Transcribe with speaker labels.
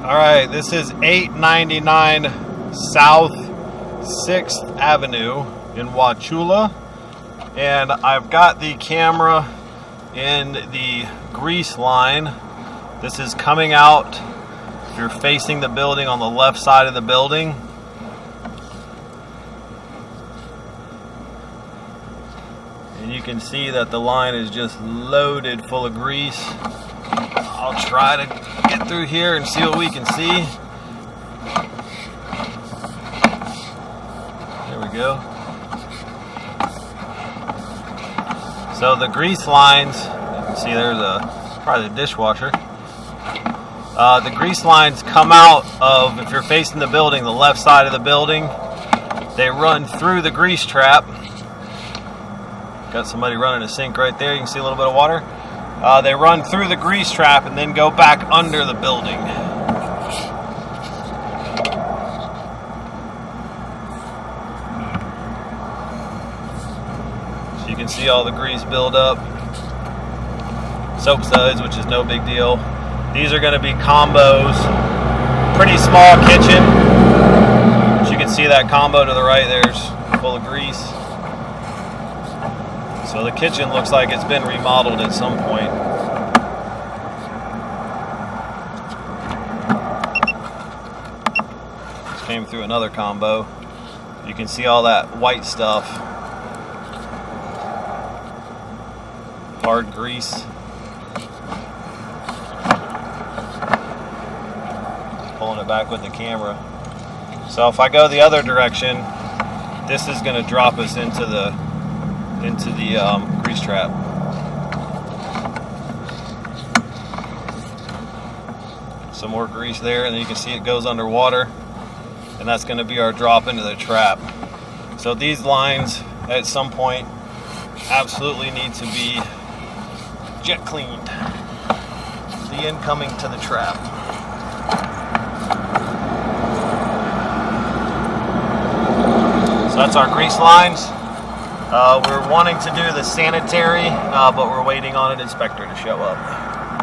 Speaker 1: Alright, this is 899 South 6th Avenue in Wauchula, and I've got the camera in the grease line. This is coming out if you're facing the building on the left side of the building. And you can see that the line is just loaded full of grease. I'll try to get through here and see what we can see. There we go. So the grease lines, you can see there's probably the dishwasher. The grease lines come out of, if you're facing the building, the left side of the building. They run through the grease trap. Got somebody running a sink right there. You can see a little bit of water. They run through the grease trap and then go back under the building. So you can see all the grease build up. Soap suds, which is no big deal. These are going to be combos. Pretty small kitchen. As you can see, that combo to the right there's full of grease. So the kitchen looks like it's been remodeled at some point. Just came through another combo. You can see all that white stuff. Hard grease. Just pulling it back with the camera. So if I go the other direction, this is going to drop us into the grease trap. Some more grease there, and then you can see it goes underwater, and that's going to be our drop into the trap. So these lines at some point absolutely need to be jet cleaned. The incoming to the trap. So that's our grease lines. We're wanting to do the sanitary, but we're waiting on an inspector to show up.